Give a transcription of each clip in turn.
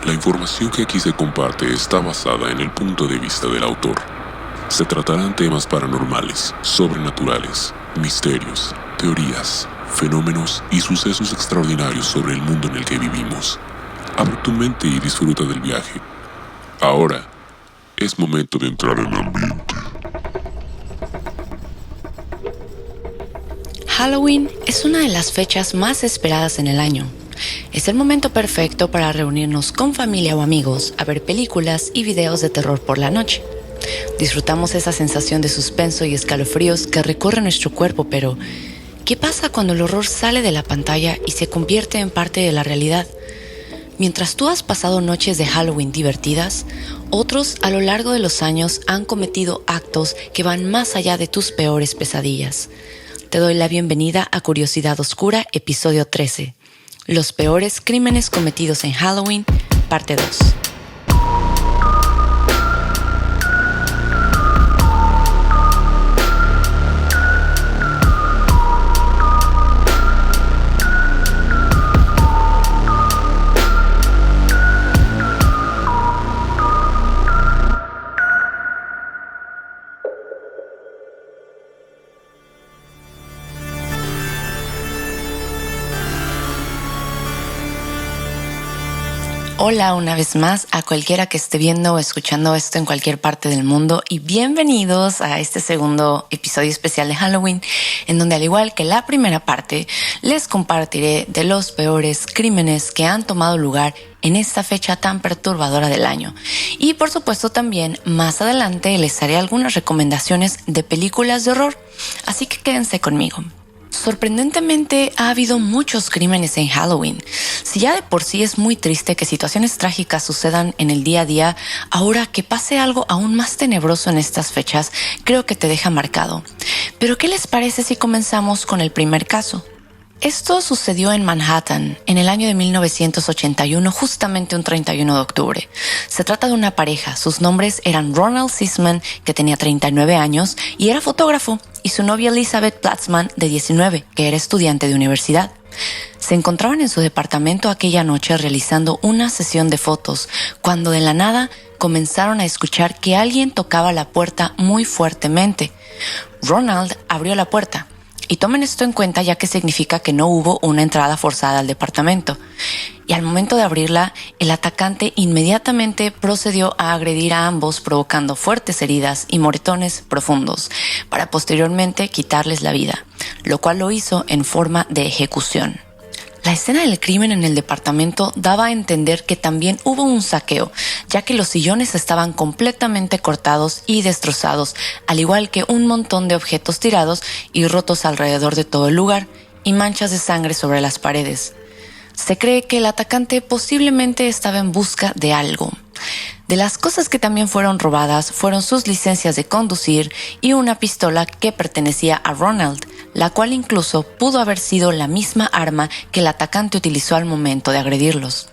La información que aquí se comparte está basada en el punto de vista del autor. Se tratarán temas paranormales, sobrenaturales, misterios, teorías, fenómenos y sucesos extraordinarios sobre el mundo en el que vivimos. Abre tu mente y disfruta del viaje. Ahora es momento de entrar en ambiente. Halloween es una de las fechas más esperadas en el año. Es el momento perfecto para reunirnos con familia o amigos a ver películas y videos de terror por la noche. Disfrutamos esa sensación de suspenso y escalofríos que recorre nuestro cuerpo, pero ¿qué pasa cuando el horror sale de la pantalla y se convierte en parte de la realidad? Mientras tú has pasado noches de Halloween divertidas, otros a lo largo de los años han cometido actos que van más allá de tus peores pesadillas. Te doy la bienvenida a Curiosidad Oscura, episodio 13. Los peores crímenes cometidos en Halloween, parte 2. Hola una vez más a cualquiera que esté viendo o escuchando esto en cualquier parte del mundo y bienvenidos a este segundo episodio especial de Halloween, en donde al igual que la primera parte les compartiré de los peores crímenes que han tomado lugar en esta fecha tan perturbadora del año. Y por supuesto también más adelante les haré algunas recomendaciones de películas de horror, así que quédense conmigo. Sorprendentemente ha habido muchos crímenes en Halloween. Si ya de por sí es muy triste que situaciones trágicas sucedan en el día a día, ahora que pase algo aún más tenebroso en estas fechas, creo que te deja marcado. Pero ¿qué les parece si comenzamos con el primer caso? Esto sucedió en Manhattan, en el año de 1981, justamente un 31 de octubre. Se trata de una pareja, sus nombres eran Ronald Sisman, que tenía 39 años y era fotógrafo, y su novia Elizabeth Platzman, de 19, que era estudiante de universidad. Se encontraban en su departamento aquella noche realizando una sesión de fotos, cuando de la nada comenzaron a escuchar que alguien tocaba la puerta muy fuertemente. Ronald abrió la puerta. Y tomen esto en cuenta ya que significa que no hubo una entrada forzada al departamento. Y al momento de abrirla, el atacante inmediatamente procedió a agredir a ambos, provocando fuertes heridas y moretones profundos, para posteriormente quitarles la vida, lo cual lo hizo en forma de ejecución. La escena del crimen en el departamento daba a entender que también hubo un saqueo, ya que los sillones estaban completamente cortados y destrozados, al igual que un montón de objetos tirados y rotos alrededor de todo el lugar, y manchas de sangre sobre las paredes. Se cree que el atacante posiblemente estaba en busca de algo. De las cosas que también fueron robadas fueron sus licencias de conducir y una pistola que pertenecía a Ronald, la cual incluso pudo haber sido la misma arma que el atacante utilizó al momento de agredirlos.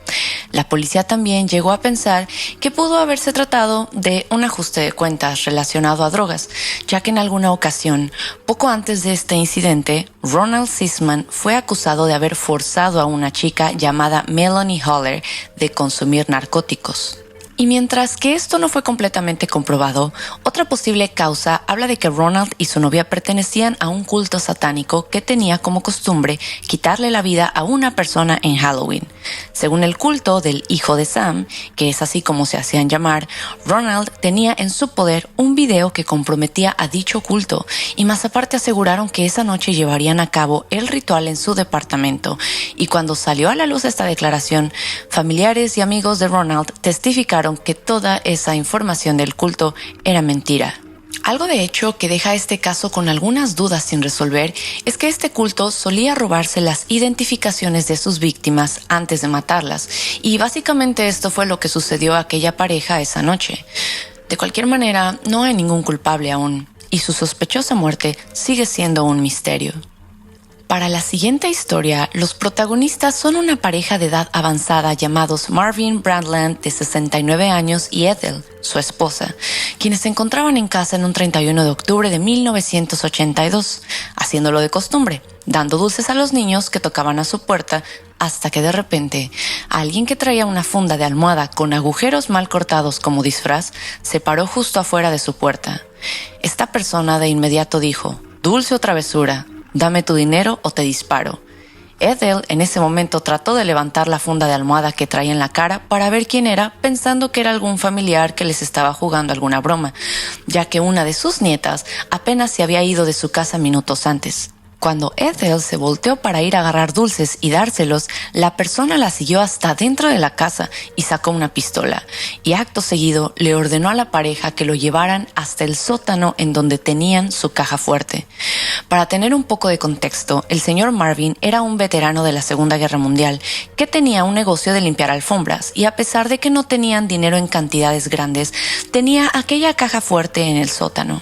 La policía también llegó a pensar que pudo haberse tratado de un ajuste de cuentas relacionado a drogas, ya que en alguna ocasión, poco antes de este incidente, Ronald Sisman fue acusado de haber forzado a una chica llamada Melanie Haller de consumir narcóticos. Y mientras que esto no fue completamente comprobado, otra posible causa habla de que Ronald y su novia pertenecían a un culto satánico que tenía como costumbre quitarle la vida a una persona en Halloween. Según el culto del hijo de Sam, que es así como se hacían llamar, Ronald tenía en su poder un video que comprometía a dicho culto, y más aparte aseguraron que esa noche llevarían a cabo el ritual en su departamento. Y cuando salió a la luz esta declaración, familiares y amigos de Ronald testificaron que toda esa información del culto era mentira. Algo de hecho que deja este caso con algunas dudas sin resolver es que este culto solía robarse las identificaciones de sus víctimas antes de matarlas, y básicamente esto fue lo que sucedió a aquella pareja esa noche. De cualquier manera, no hay ningún culpable aún, y su sospechosa muerte sigue siendo un misterio. Para la siguiente historia, los protagonistas son una pareja de edad avanzada llamados Marvin Brandland, de 69 años, y Ethel, su esposa, quienes se encontraban en casa en un 31 de octubre de 1982, haciéndolo de costumbre, dando dulces a los niños que tocaban a su puerta hasta que de repente alguien que traía una funda de almohada con agujeros mal cortados como disfraz se paró justo afuera de su puerta. Esta persona de inmediato dijo: «Dulce o travesura, dame tu dinero o te disparo». Ethel en ese momento trató de levantar la funda de almohada que traía en la cara para ver quién era, pensando que era algún familiar que les estaba jugando alguna broma, ya que una de sus nietas apenas se había ido de su casa minutos antes. Cuando Ethel se volteó para ir a agarrar dulces y dárselos, la persona la siguió hasta dentro de la casa y sacó una pistola, y acto seguido le ordenó a la pareja que lo llevaran hasta el sótano en donde tenían su caja fuerte. Para tener un poco de contexto, el señor Marvin era un veterano de la Segunda Guerra Mundial que tenía un negocio de limpiar alfombras, y a pesar de que no tenían dinero en cantidades grandes, tenía aquella caja fuerte en el sótano.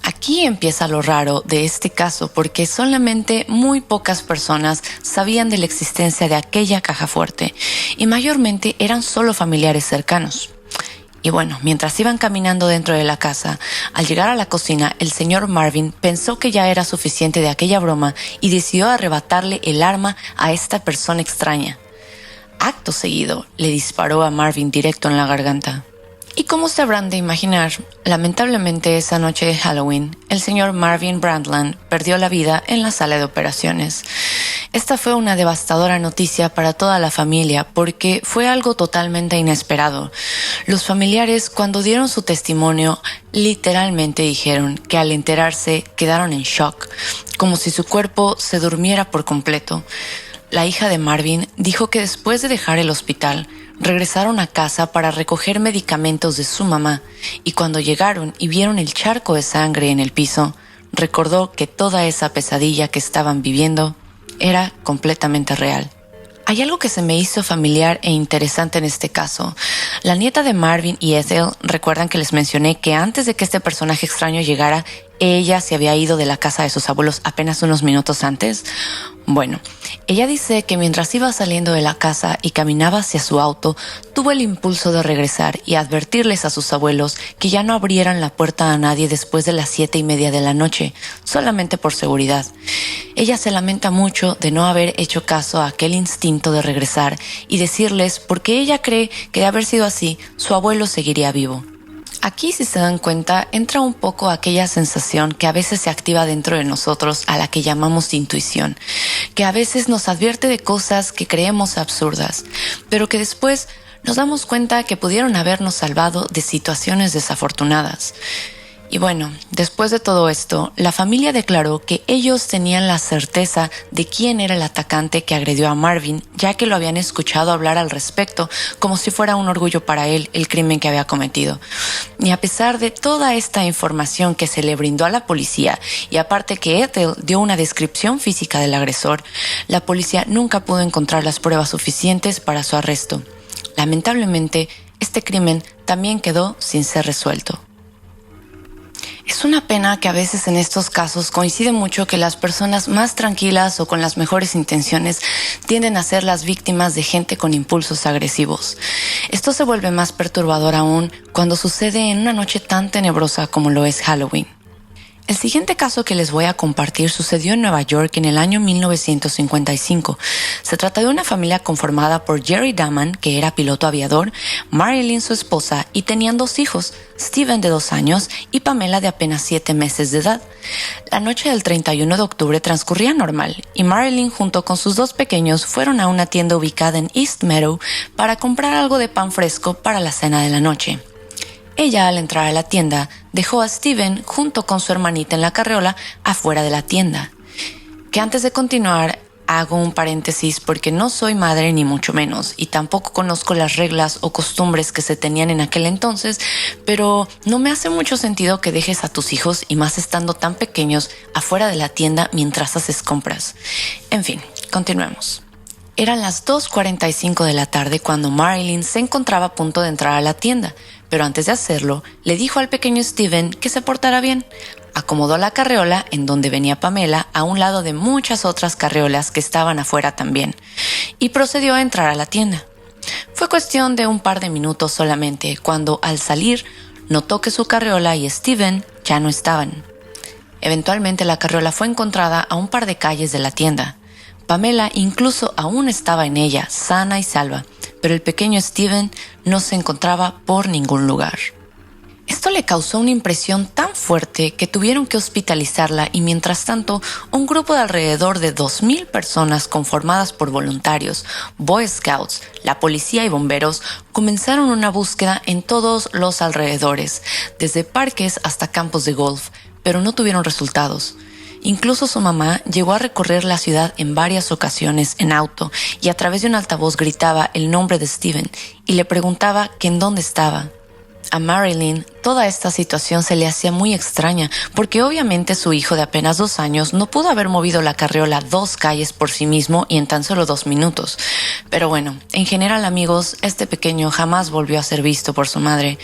Aquí empieza lo raro de este caso, porque solamente muy pocas personas sabían de la existencia de aquella caja fuerte, y mayormente eran solo familiares cercanos. Y bueno, mientras iban caminando dentro de la casa, al llegar a la cocina, el señor Marvin pensó que ya era suficiente de aquella broma y decidió arrebatarle el arma a esta persona extraña. Acto seguido, le disparó a Marvin directo en la garganta. Y como se habrán de imaginar, lamentablemente esa noche de Halloween, el señor Marvin Brundtland perdió la vida en la sala de operaciones. Esta fue una devastadora noticia para toda la familia porque fue algo totalmente inesperado. Los familiares, cuando dieron su testimonio, literalmente dijeron que al enterarse quedaron en shock, como si su cuerpo se durmiera por completo. La hija de Marvin dijo que después de dejar el hospital, regresaron a casa para recoger medicamentos de su mamá, y cuando llegaron y vieron el charco de sangre en el piso, recordó que toda esa pesadilla que estaban viviendo era completamente real. Hay algo que se me hizo familiar e interesante en este caso. La nieta de Marvin y Ethel, recuerdan que les mencioné que antes de que este personaje extraño llegara, ella se había ido de la casa de sus abuelos apenas unos minutos antes. Bueno, ella dice que mientras iba saliendo de la casa y caminaba hacia su auto, tuvo el impulso de regresar y advertirles a sus abuelos que ya no abrieran la puerta a nadie después de las 7:30 de la noche, solamente por seguridad. Ella se lamenta mucho de no haber hecho caso a aquel instinto de regresar y decirles porque ella cree que de haber sido así, su abuelo seguiría vivo. Aquí, si se dan cuenta, entra un poco aquella sensación que a veces se activa dentro de nosotros, a la que llamamos intuición, que a veces nos advierte de cosas que creemos absurdas, pero que después nos damos cuenta que pudieron habernos salvado de situaciones desafortunadas. Y bueno, después de todo esto, la familia declaró que ellos tenían la certeza de quién era el atacante que agredió a Marvin, ya que lo habían escuchado hablar al respecto, como si fuera un orgullo para él el crimen que había cometido. Y a pesar de toda esta información que se le brindó a la policía, y aparte que Ethel dio una descripción física del agresor, la policía nunca pudo encontrar las pruebas suficientes para su arresto. Lamentablemente, este crimen también quedó sin ser resuelto. Es una pena que a veces en estos casos coincide mucho que las personas más tranquilas o con las mejores intenciones tienden a ser las víctimas de gente con impulsos agresivos. Esto se vuelve más perturbador aún cuando sucede en una noche tan tenebrosa como lo es Halloween. El siguiente caso que les voy a compartir sucedió en Nueva York en el año 1955. Se trata de una familia conformada por Jerry Daman, que era piloto aviador, Marilyn, su esposa, y tenían 2 hijos, Steven de 2 años y Pamela de apenas 7 meses de edad. La noche del 31 de octubre transcurría normal y Marilyn junto con sus 2 pequeños fueron a una tienda ubicada en East Meadow para comprar algo de pan fresco para la cena de la noche. Ella, al entrar a la tienda, dejó a Steven junto con su hermanita en la carriola afuera de la tienda. Que antes de continuar, hago un paréntesis porque no soy madre ni mucho menos, y tampoco conozco las reglas o costumbres que se tenían en aquel entonces, pero no me hace mucho sentido que dejes a tus hijos, y más estando tan pequeños, afuera de la tienda mientras haces compras. En fin, continuemos. Eran las 2:45 de la tarde cuando Marilyn se encontraba a punto de entrar a la tienda, pero antes de hacerlo, le dijo al pequeño Steven que se portara bien. Acomodó la carriola en donde venía Pamela a un lado de muchas otras carriolas que estaban afuera también, y procedió a entrar a la tienda. Fue cuestión de un par de minutos solamente cuando, al salir, notó que su carriola y Steven ya no estaban. Eventualmente la carriola fue encontrada a un par de calles de la tienda. Pamela incluso aún estaba en ella, sana y salva, pero el pequeño Steven no se encontraba por ningún lugar. Esto le causó una impresión tan fuerte que tuvieron que hospitalizarla y mientras tanto, un grupo de alrededor de 2,000 personas conformadas por voluntarios, Boy Scouts, la policía y bomberos comenzaron una búsqueda en todos los alrededores, desde parques hasta campos de golf, pero no tuvieron resultados. Incluso su mamá llegó a recorrer la ciudad en varias ocasiones en auto y a través de un altavoz gritaba el nombre de Steven y le preguntaba que en dónde estaba. A Marilyn, toda esta situación se le hacía muy extraña, porque obviamente su hijo de apenas 2 años no pudo haber movido la carriola 2 calles por sí mismo y en tan solo 2 minutos. Pero bueno, en general, amigos, este pequeño jamás volvió a ser visto por su madre.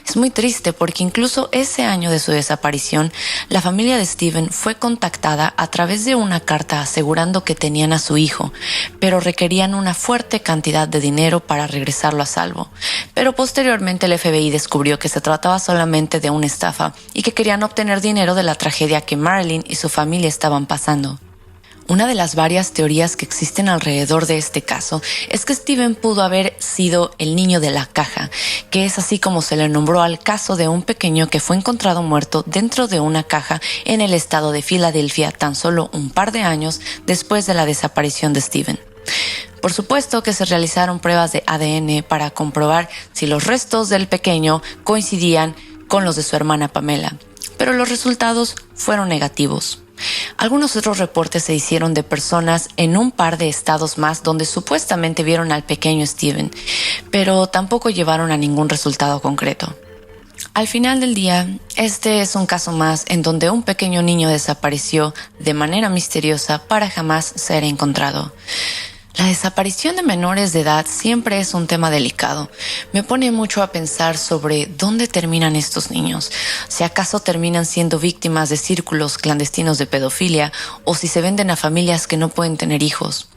Es muy triste porque incluso ese año de su desaparición, la familia de Steven fue contactada a través de una carta asegurando que tenían a su hijo, pero requerían una fuerte cantidad de dinero para regresarlo a salvo. Pero posteriormente el FBI descubrió que se trataba solamente de una estafa y que querían obtener dinero de la tragedia que Marilyn y su familia estaban pasando. Una de las varias teorías que existen alrededor de este caso es que Steven pudo haber sido el niño de la caja, que es así como se le nombró al caso de un pequeño que fue encontrado muerto dentro de una caja en el estado de Filadelfia tan solo un par de años después de la desaparición de Steven. Por supuesto que se realizaron pruebas de ADN para comprobar si los restos del pequeño coincidían con los de su hermana Pamela, pero los resultados fueron negativos. Algunos otros reportes se hicieron de personas en un par de estados más donde supuestamente vieron al pequeño Steven, pero tampoco llevaron a ningún resultado concreto. Al final del día, este es un caso más en donde un pequeño niño desapareció de manera misteriosa para jamás ser encontrado. La desaparición de menores de edad siempre es un tema delicado. Me pone mucho a pensar sobre dónde terminan estos niños, si acaso terminan siendo víctimas de círculos clandestinos de pedofilia o si se venden a familias que no pueden tener hijos.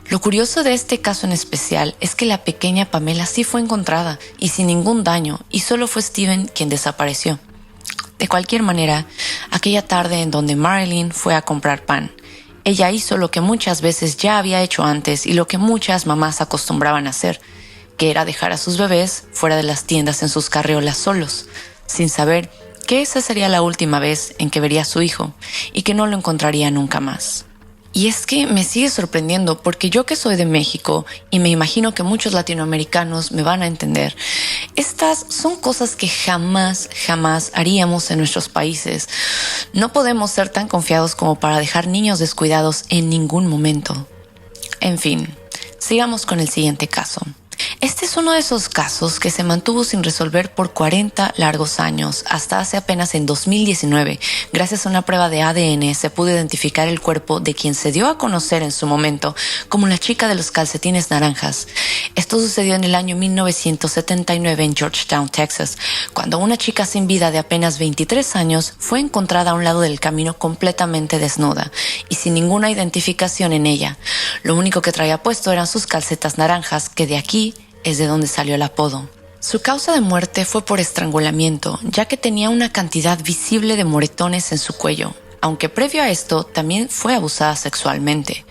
Lo curioso de este caso en especial es que la pequeña Pamela sí fue encontrada y sin ningún daño, y solo fue Steven quien desapareció. De cualquier manera, aquella tarde en donde Marilyn fue a comprar pan, ella hizo lo que muchas veces ya había hecho antes y lo que muchas mamás acostumbraban a hacer, que era dejar a sus bebés fuera de las tiendas en sus carriolas solos, sin saber que esa sería la última vez en que vería a su hijo y que no lo encontraría nunca más. Y es que me sigue sorprendiendo porque yo que soy de México y me imagino que muchos latinoamericanos me van a entender, estas son cosas que jamás haríamos en nuestros países. No podemos ser tan confiados como para dejar niños descuidados en ningún momento. En fin, sigamos con el siguiente caso. Este es uno de esos casos que se mantuvo sin resolver por 40 largos años, hasta hace apenas en 2019. Gracias a una prueba de ADN se pudo identificar el cuerpo de quien se dio a conocer en su momento como la chica de los calcetines naranjas. Esto sucedió en el año 1979 en Georgetown, Texas, cuando una chica sin vida de apenas 23 años fue encontrada a un lado del camino completamente desnuda y sin ninguna identificación en ella. Lo único que traía puesto eran sus calcetas naranjas, que de aquí es de donde salió el apodo. Su causa de muerte fue por estrangulamiento, ya que tenía una cantidad visible de moretones en su cuello, aunque previo a esto también fue abusada sexualmente.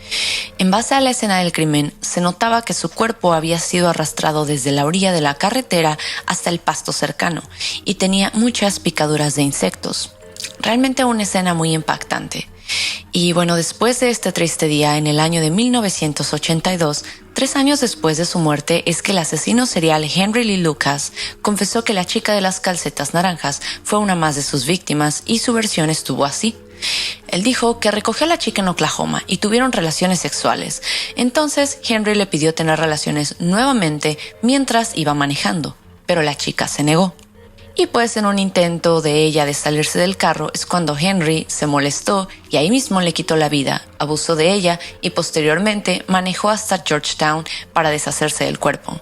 En base a la escena del crimen, se notaba que su cuerpo había sido arrastrado desde la orilla de la carretera hasta el pasto cercano y tenía muchas picaduras de insectos. Realmente una escena muy impactante. Y bueno, después de este triste día, en el año de 1982, 3 años después de su muerte, es que el asesino serial Henry Lee Lucas confesó que la chica de las calcetas naranjas fue una más de sus víctimas y su versión estuvo así. Él dijo que recogió a la chica en Oklahoma y tuvieron relaciones sexuales. Entonces Henry le pidió tener relaciones nuevamente mientras iba manejando, pero la chica se negó. Y pues en un intento de ella de salirse del carro es cuando Henry se molestó y ahí mismo le quitó la vida, abusó de ella y posteriormente manejó hasta Georgetown para deshacerse del cuerpo.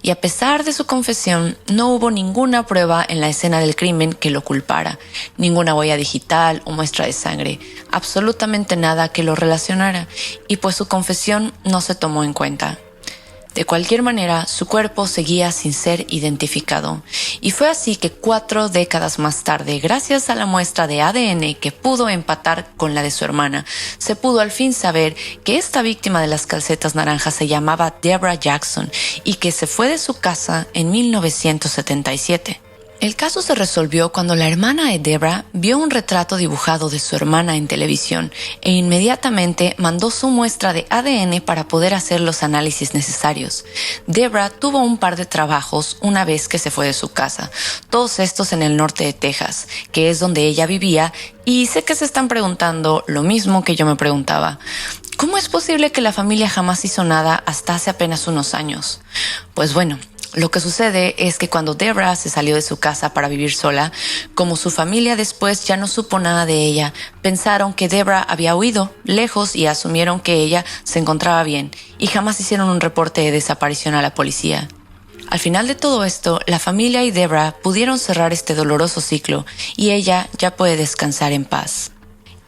Y a pesar de su confesión, no hubo ninguna prueba en la escena del crimen que lo culpara, ninguna huella digital o muestra de sangre, absolutamente nada que lo relacionara, y pues su confesión no se tomó en cuenta. De cualquier manera, su cuerpo seguía sin ser identificado. Y fue así que 4 décadas más tarde, gracias a la muestra de ADN que pudo empatar con la de su hermana, se pudo al fin saber que esta víctima de las calcetas naranjas se llamaba Deborah Jackson y que se fue de su casa en 1977. El caso se resolvió cuando la hermana de Deborah vio un retrato dibujado de su hermana en televisión e inmediatamente mandó su muestra de ADN para poder hacer los análisis necesarios. Deborah tuvo un par de trabajos una vez que se fue de su casa, todos estos en el norte de Texas, que es donde ella vivía, y sé que se están preguntando lo mismo que yo me preguntaba. ¿Cómo es posible que la familia jamás hizo nada hasta hace apenas unos años? Pues bueno, lo que sucede es que cuando Deborah se salió de su casa para vivir sola, como su familia después ya no supo nada de ella, pensaron que Deborah había huido lejos y asumieron que ella se encontraba bien y jamás hicieron un reporte de desaparición a la policía. Al final de todo esto, la familia y Deborah pudieron cerrar este doloroso ciclo y ella ya puede descansar en paz.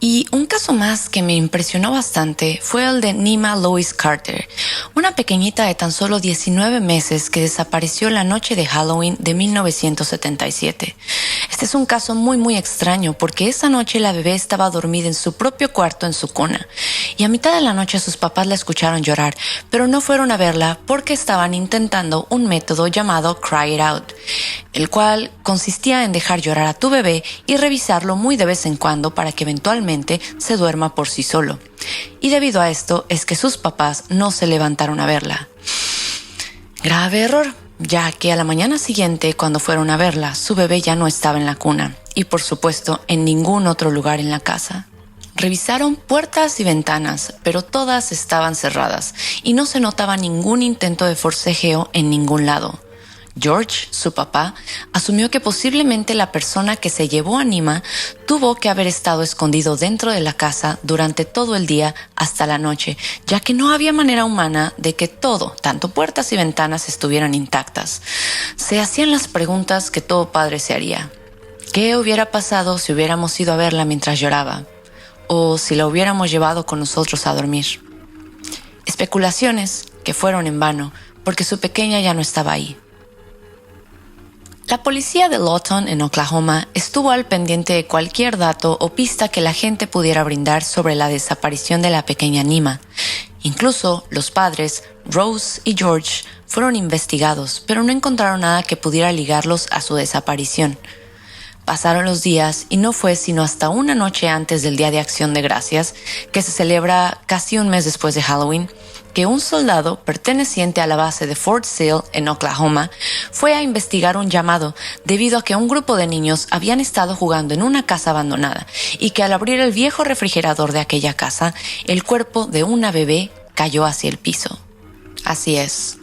Y un caso más que me impresionó bastante fue el de Nima Lois Carter, una pequeñita de tan solo 19 meses que desapareció la noche de Halloween de 1977. Este es un caso muy extraño porque esa noche la bebé estaba dormida en su propio cuarto en su cuna y a mitad de la noche sus papás la escucharon llorar, pero no fueron a verla porque estaban intentando un método llamado Cry It Out, el cual consistía en dejar llorar a tu bebé y revisarlo muy de vez en cuando para que eventualmente se duerma por sí solo. Y debido a esto es que sus papás no se levantaron a verla. Grave error, ya que a la mañana siguiente, cuando fueron a verla, su bebé ya no estaba en la cuna y por supuesto en ningún otro lugar en la casa. Revisaron puertas y ventanas, pero todas estaban cerradas y no se notaba ningún intento de forcejeo en ningún lado. George, su papá, asumió que posiblemente la persona que se llevó a Nima tuvo que haber estado escondido dentro de la casa durante todo el día hasta la noche, ya que no había manera humana de que todo, tanto puertas y ventanas, estuvieran intactas. Se hacían las preguntas que todo padre se haría. ¿Qué hubiera pasado si hubiéramos ido a verla mientras lloraba? ¿O si la hubiéramos llevado con nosotros a dormir? Especulaciones que fueron en vano, porque su pequeña ya no estaba ahí. La policía de Lawton, en Oklahoma, estuvo al pendiente de cualquier dato o pista que la gente pudiera brindar sobre la desaparición de la pequeña Nima. Incluso los padres, Rose y George, fueron investigados, pero no encontraron nada que pudiera ligarlos a su desaparición. Pasaron los días y no fue sino hasta una noche antes del Día de Acción de Gracias, que se celebra casi un mes después de Halloween, que un soldado perteneciente a la base de Fort Sill en Oklahoma fue a investigar un llamado debido a que un grupo de niños habían estado jugando en una casa abandonada y que al abrir el viejo refrigerador de aquella casa, el cuerpo de una bebé cayó hacia el piso. Así es,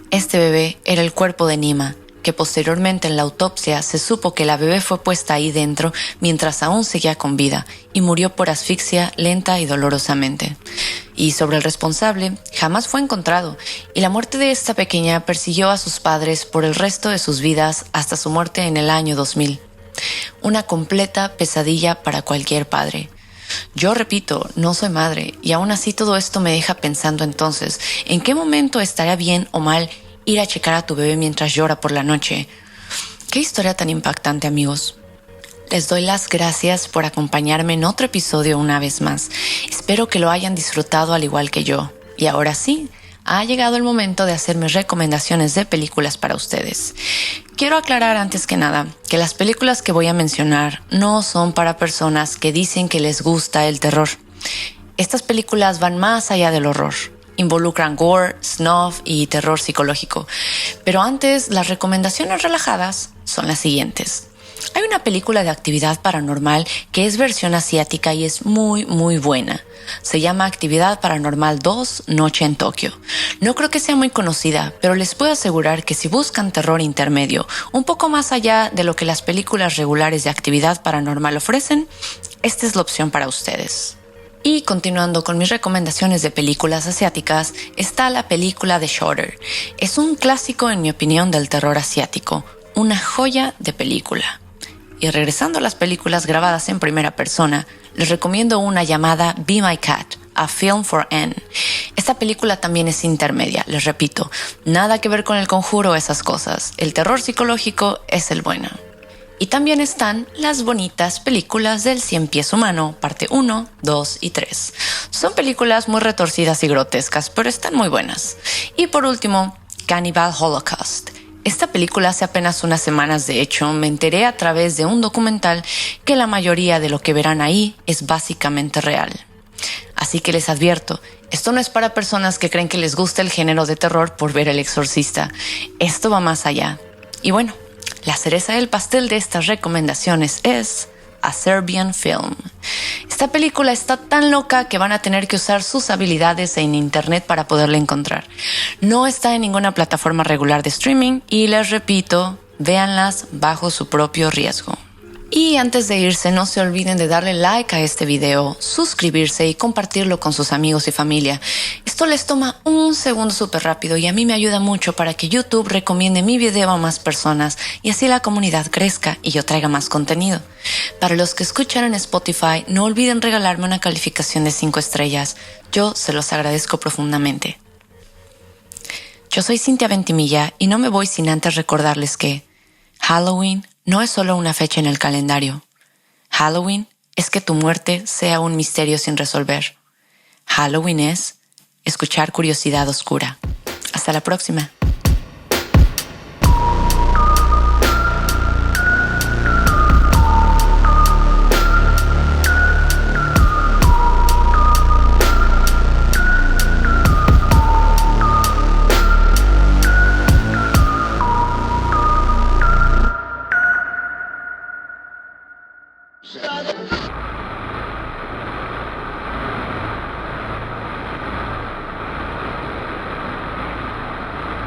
este bebé era el cuerpo de Nima, que posteriormente en la autopsia se supo que la bebé fue puesta ahí dentro mientras aún seguía con vida y murió por asfixia lenta y dolorosamente. Y sobre el responsable, jamás fue encontrado, y la muerte de esta pequeña persiguió a sus padres por el resto de sus vidas hasta su muerte en el año 2000. Una completa pesadilla para cualquier padre. Yo repito, no soy madre, y aún así todo esto me deja pensando entonces, ¿en qué momento estaría bien o mal ir a checar a tu bebé mientras llora por la noche? Qué historia tan impactante, amigos. Les doy las gracias por acompañarme en otro episodio una vez más. Espero que lo hayan disfrutado al igual que yo. Y ahora sí, ha llegado el momento de hacer mis recomendaciones de películas para ustedes. Quiero aclarar antes que nada que las películas que voy a mencionar no son para personas que dicen que les gusta el terror. Estas películas van más allá del horror. Involucran gore, snuff y terror psicológico. Pero antes, las recomendaciones relajadas son las siguientes. Hay una película de actividad paranormal que es versión asiática y es muy buena. Se llama Actividad Paranormal 2, Noche en Tokio. No creo que sea muy conocida, pero les puedo asegurar que si buscan terror intermedio, un poco más allá de lo que las películas regulares de actividad paranormal ofrecen, esta es la opción para ustedes. Y continuando con mis recomendaciones de películas asiáticas, está la película The Shutter. Es un clásico, en mi opinión, del terror asiático. Una joya de película. Y regresando a las películas grabadas en primera persona, les recomiendo una llamada Be My Cat, A Film for Anne. Esta película también es intermedia, les repito, nada que ver con El Conjuro o esas cosas. El terror psicológico es el bueno. Y también están las bonitas películas del Cien Pies Humano, parte 1, 2 y 3. Son películas muy retorcidas y grotescas, pero están muy buenas. Y por último, Cannibal Holocaust. Esta película hace apenas unas semanas, de hecho, me enteré a través de un documental que la mayoría de lo que verán ahí es básicamente real. Así que les advierto, esto no es para personas que creen que les gusta el género de terror por ver El Exorcista. Esto va más allá. Y bueno, la cereza del pastel de estas recomendaciones es A Serbian Film. Esta película está tan loca que van a tener que usar sus habilidades en internet para poderla encontrar. No está en ninguna plataforma regular de streaming y les repito, véanlas bajo su propio riesgo. Y antes de irse, no se olviden de darle like a este video, suscribirse y compartirlo con sus amigos y familia. Esto les toma un segundo súper rápido y a mí me ayuda mucho para que YouTube recomiende mi video a más personas y así la comunidad crezca y yo traiga más contenido. Para los que escuchan en Spotify, no olviden regalarme una calificación de 5 estrellas. Yo se los agradezco profundamente. Yo soy Cintia Ventimilla y no me voy sin antes recordarles que Halloween no es solo una fecha en el calendario. Halloween es que tu muerte sea un misterio sin resolver. Halloween es escuchar curiosidad oscura. Hasta la próxima.